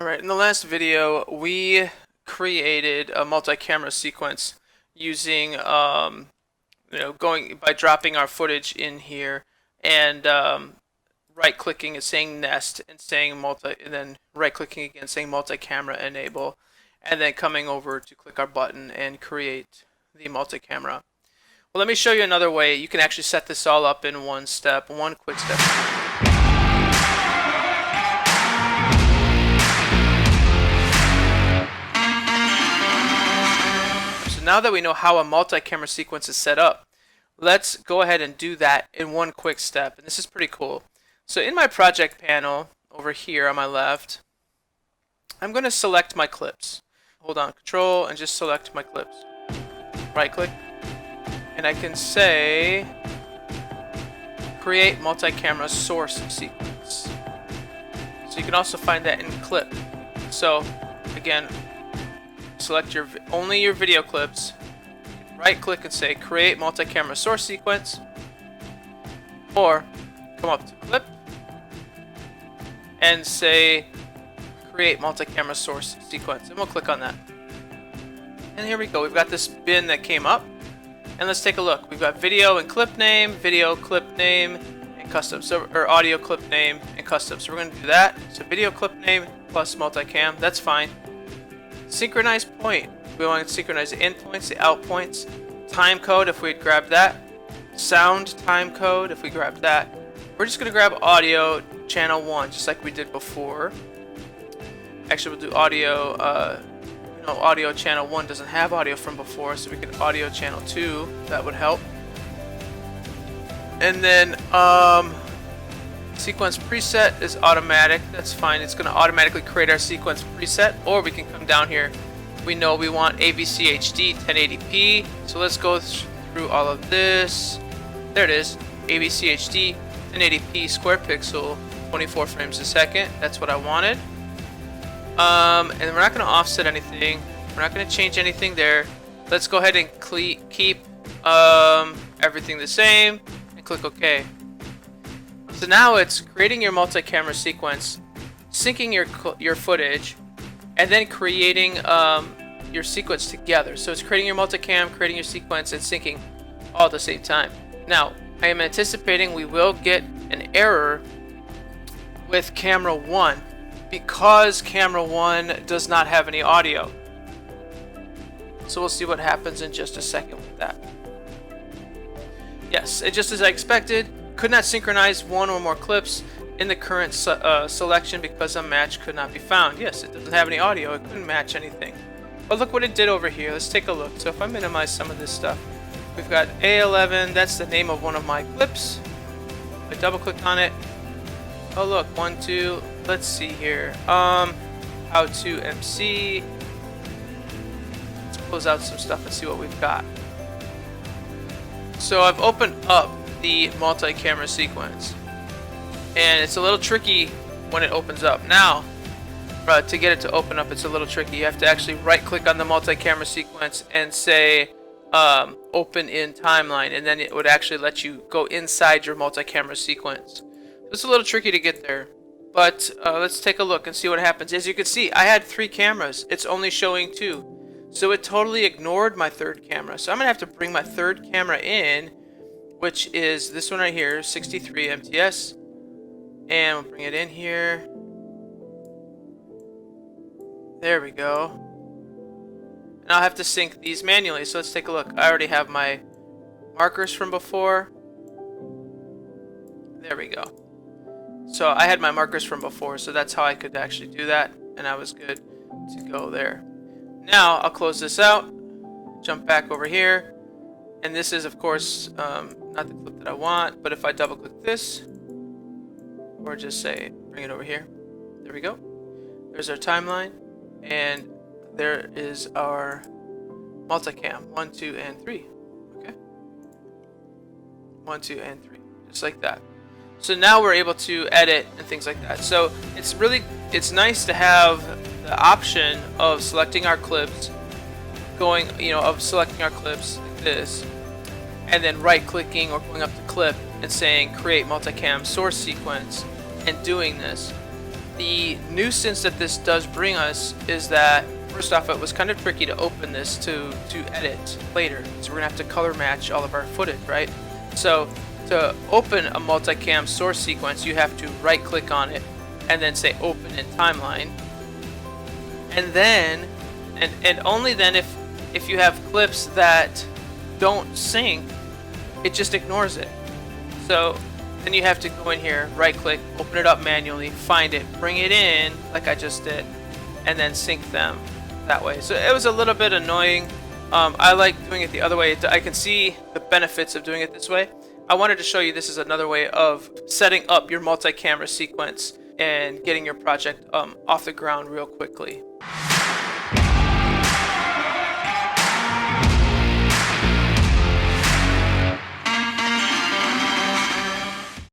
Alright, in the last video we created a multi-camera sequence using going by dropping our footage in here and right clicking and saying nest and saying multi, and then right clicking again saying multi-camera enable, and then coming over to click our button and create the multi-camera. Well, let me show you another way you can actually set this all up in one quick step. Now that we know how a multi-camera sequence is set up, let's go ahead and do that in one quick step. And this is pretty cool. So in my project panel over here on my left, I'm going to select my clips. Hold on Control and just select my clips. Right click. And I can say create multi-camera source sequence. So you can also find that in clip. So again, select only your video clips, right click and say create multi-camera source sequence, or come up to clip and say create multi-camera source sequence, and we'll click on that. And here we go, we've got this bin that came up, and let's take a look. We've got video and clip name, video clip name, and custom, or audio clip name and custom. So we're going to do that. So video clip name plus multicam, that's fine. Synchronize point, we want to synchronize the in points, the out points. Time code, if we grab that. Sound time code, if we grab that. We're just going to grab audio channel 1, just like we did before. Actually, we'll do audio, audio channel 1 doesn't have audio from before, so we can audio channel 2, that would help. And then, sequence preset is automatic, that's fine. It's going to automatically create our sequence preset, or we can come down here. We know we want AVC HD 1080p, so let's go through all of this. There it is, AVC HD 1080p square pixel 24 frames a second. That's what I wanted. And we're not going to offset anything. We're not going to change anything there. Let's go ahead and keep everything the same and click OK. So now it's creating your multi-camera sequence, syncing your footage, and then creating your sequence together. So it's creating your multicam, creating your sequence, and syncing all at the same time. Now, I am anticipating we will get an error with camera 1 because camera 1 does not have any audio. So we'll see what happens in just a second with that. Yes, just as I expected, could not synchronize one or more clips in the current selection because a match could not be found. Yes, it doesn't have any audio, it couldn't match anything. But look what it did over here. Let's take a look. So if I minimize some of this stuff, we've got A11, that's the name of one of my clips. I double click on it. Oh look, 1, 2, let's see here. How to MC. Let's close out some stuff and see what we've got. So I've opened up the multi-camera sequence, and it's a little tricky when it opens up. Now, to get it to open up, it's a little tricky. You have to actually right click on the multi-camera sequence and say open in timeline, and then it would actually let you go inside your multi-camera sequence. It's a little tricky to get there, but let's take a look and see what happens. As you can see, I had 3 cameras. It's only showing 2, so it totally ignored my 3rd camera. So I'm gonna have to bring my 3rd camera in, which is this one right here, 63 MTS, and we'll bring it in here. There we go. And I'll have to sync these manually, so let's take a look. I already have my markers from before. There we go. So I had my markers from before, so that's how I could actually do that, and I was good to go there. Now I'll close this out, jump back over here, and this is of course not the clip that I want, but if I double click this, or just say bring it over here, there we go. There's our timeline, and there is our multicam 1, 2, and 3. Okay, 1, 2, and 3, just like that. So now we're able to edit and things like that. So it's nice to have the option of selecting our clips, selecting our clips like this, and then right clicking or going up to clip and saying create multicam source sequence and doing this. The nuisance that this does bring us is that, first off, it was kind of tricky to open this to edit later. So we're gonna have to color match all of our footage, right? So to open a multicam source sequence, you have to right click on it and then say open in timeline. And then, and only then if you have clips that don't sync, it just ignores it. So then you have to go in here, right click, open it up manually, find it, bring it in like I just did, and then sync them that way. So it was a little bit annoying. I like doing it the other way. I can see the benefits of doing it this way. I wanted to show you this is another way of setting up your multi-camera sequence and getting your project off the ground real quickly.